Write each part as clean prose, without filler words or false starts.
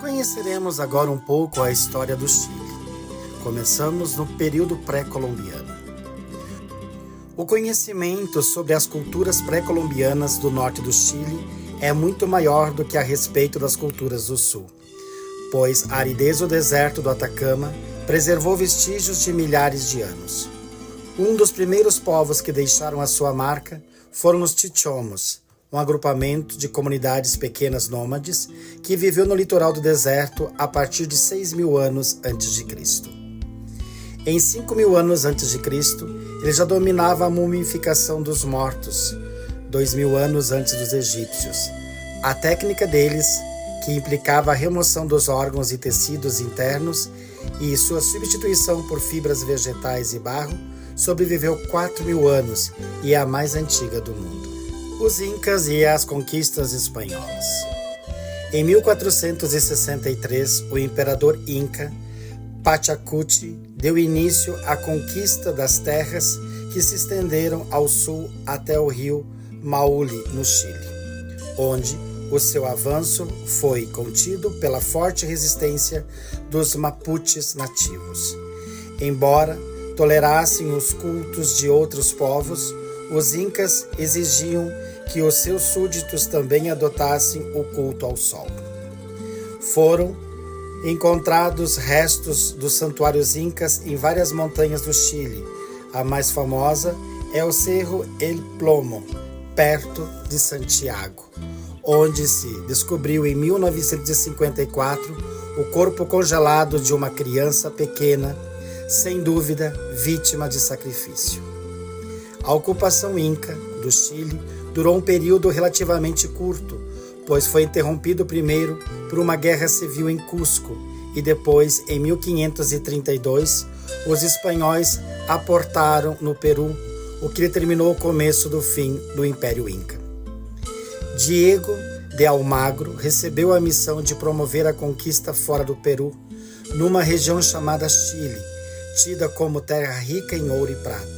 Conheceremos agora um pouco a história do Chile. Começamos no período pré-colombiano. O conhecimento sobre as culturas pré-colombianas do norte do Chile é muito maior do que a respeito das culturas do sul, pois a aridez do deserto do Atacama preservou vestígios de milhares de anos. Um dos primeiros povos que deixaram a sua marca foram os Chichomos, um agrupamento de comunidades pequenas nômades que viveu no litoral do deserto a partir de 6.000 anos antes de Cristo. Em 5.000 anos antes de Cristo, ele já dominava a mumificação dos mortos, 2.000 anos antes dos egípcios. A técnica deles, que implicava a remoção dos órgãos e tecidos internos e sua substituição por fibras vegetais e barro, sobreviveu 4.000 anos e é a mais antiga do mundo. Os Incas e as conquistas espanholas. Em 1463, o imperador Inca Pachacuti deu início à conquista das terras que se estenderam ao sul até o rio Maule, no Chile, onde o seu avanço foi contido pela forte resistência dos Mapuches nativos. Embora tolerassem os cultos de outros povos, os Incas exigiam que os seus súditos também adotassem o culto ao sol. Foram encontrados restos dos santuários incas em várias montanhas do Chile. A mais famosa é o Cerro El Plomo, perto de Santiago, onde se descobriu em 1954 o corpo congelado de uma criança pequena, sem dúvida vítima de sacrifício. A ocupação inca do Chile durou um período relativamente curto, pois foi interrompido primeiro por uma guerra civil em Cusco e depois, em 1532, os espanhóis aportaram no Peru, o que determinou o começo do fim do Império Inca. Diego de Almagro recebeu a missão de promover a conquista fora do Peru, numa região chamada Chile, tida como terra rica em ouro e prata.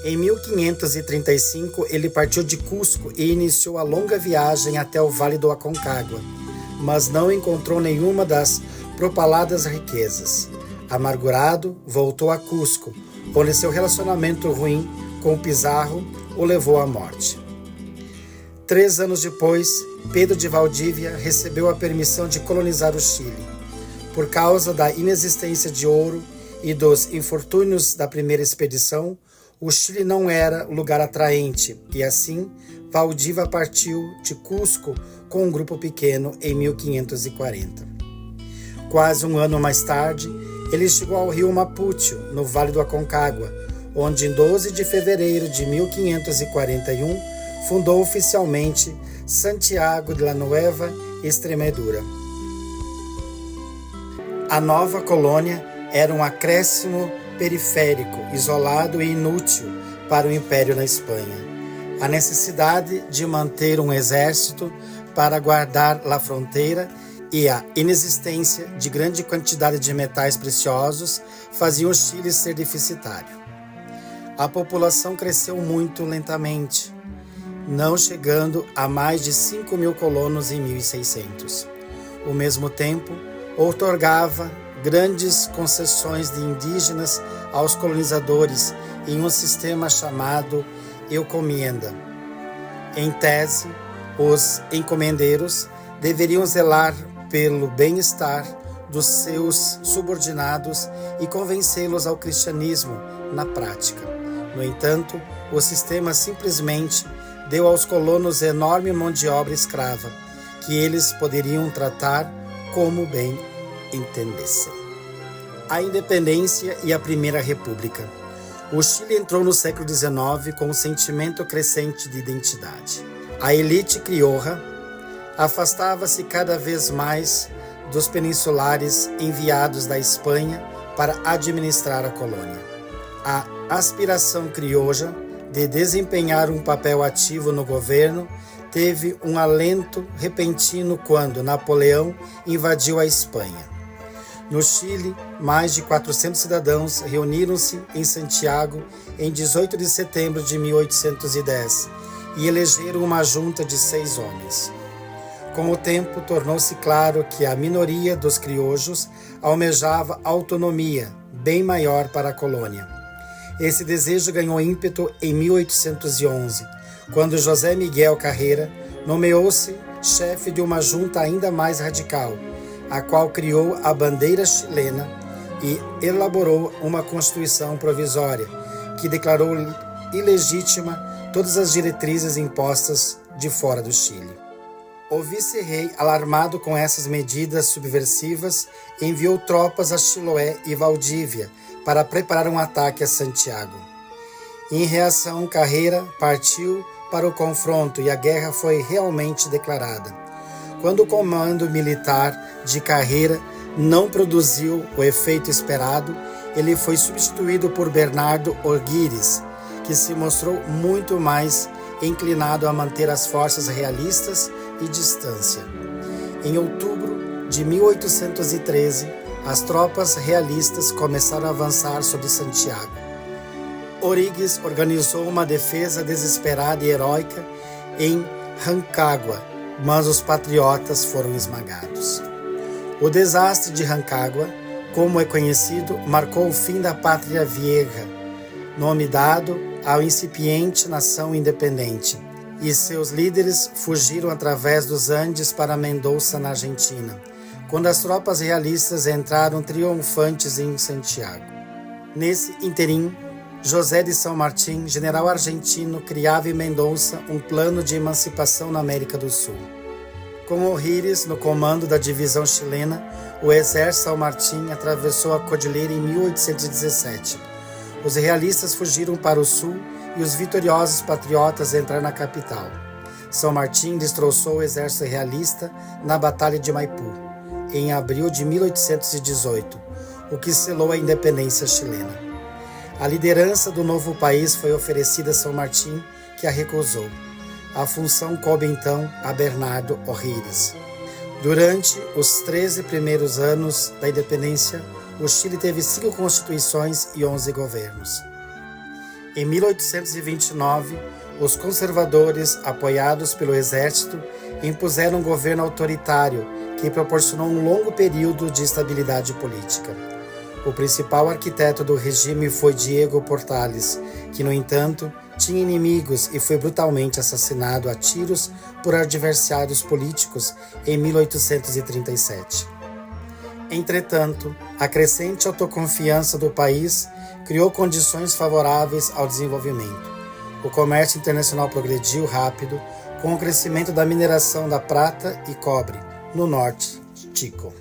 Em 1535, ele partiu de Cusco e iniciou a longa viagem até o Vale do Aconcagua, mas não encontrou nenhuma das propaladas riquezas. Amargurado, voltou a Cusco, onde seu relacionamento ruim com Pizarro o levou à morte. 3 anos depois, Pedro de Valdívia recebeu a permissão de colonizar o Chile. Por causa da inexistência de ouro e dos infortúnios da primeira expedição, o Chile não era lugar atraente e, assim, Valdívia partiu de Cusco com um grupo pequeno em 1540. Quase um ano mais tarde, ele chegou ao rio Mapuche, no Vale do Aconcagua, onde em 12 de fevereiro de 1541 fundou oficialmente Santiago de la Nueva Extremadura. A nova colônia era um acréscimo periférico, isolado e inútil para o Império na Espanha. A necessidade de manter um exército para guardar a fronteira e a inexistência de grande quantidade de metais preciosos faziam o Chile ser deficitário. A população cresceu muito lentamente, não chegando a mais de 5.000 colonos em 1600. Ao mesmo tempo, outorgava grandes concessões de indígenas aos colonizadores em um sistema chamado encomienda. Em tese, os encomendeiros deveriam zelar pelo bem-estar dos seus subordinados e convencê-los ao cristianismo na prática. No entanto, o sistema simplesmente deu aos colonos enorme mão de obra escrava, que eles poderiam tratar como bem entendessem. A independência e a Primeira República. O Chile entrou no século XIX com um sentimento crescente de identidade. A elite criorra afastava-se cada vez mais dos peninsulares enviados da Espanha para administrar a colônia. A aspiração criolla de desempenhar um papel ativo no governo teve um alento repentino quando Napoleão invadiu a Espanha. No Chile, mais de 400 cidadãos reuniram-se em Santiago em 18 de setembro de 1810 e elegeram uma junta de 6 homens. Com o tempo, tornou-se claro que a minoria dos crioulos almejava autonomia, bem maior para a colônia. Esse desejo ganhou ímpeto em 1811, quando José Miguel Carreira nomeou-se chefe de uma junta ainda mais radical, a qual criou a bandeira chilena e elaborou uma constituição provisória, que declarou ilegítima todas as diretrizes impostas de fora do Chile. O vice-rei, alarmado com essas medidas subversivas, enviou tropas a Chiloé e Valdívia para preparar um ataque a Santiago. Em reação, Carreira partiu para o confronto e a guerra foi realmente declarada. Quando o comando militar de Carreira não produziu o efeito esperado, ele foi substituído por Bernardo O'Higgins, que se mostrou muito mais inclinado a manter as forças realistas e distância. Em outubro de 1813, as tropas realistas começaram a avançar sobre Santiago. O'Higgins organizou uma defesa desesperada e heróica em Rancagua, mas os patriotas foram esmagados. O desastre de Rancagua, como é conhecido, marcou o fim da Pátria Vieja, nome dado à incipiente nação independente, e seus líderes fugiram através dos Andes para Mendoza, na Argentina, quando as tropas realistas entraram triunfantes em Santiago. Nesse interim, José de São Martín, general argentino, criava em Mendoza um plano de emancipação na América do Sul. Com O'Higgins no comando da divisão chilena, o exército São Martín atravessou a cordilheira em 1817. Os realistas fugiram para o sul e os vitoriosos patriotas entraram na capital. São Martín destroçou o exército realista na Batalha de Maipú, em abril de 1818, o que selou a independência chilena. A liderança do novo país foi oferecida a São Martín, que a recusou. A função coube então a Bernardo O'Higgins. Durante os 13 primeiros anos da independência, o Chile teve 5 constituições e 11 governos. Em 1829, os conservadores, apoiados pelo exército, impuseram um governo autoritário que proporcionou um longo período de estabilidade política. O principal arquiteto do regime foi Diego Portales, que, no entanto, tinha inimigos e foi brutalmente assassinado a tiros por adversários políticos em 1837. Entretanto, a crescente autoconfiança do país criou condições favoráveis ao desenvolvimento. O comércio internacional progrediu rápido com o crescimento da mineração da prata e cobre no norte Chico.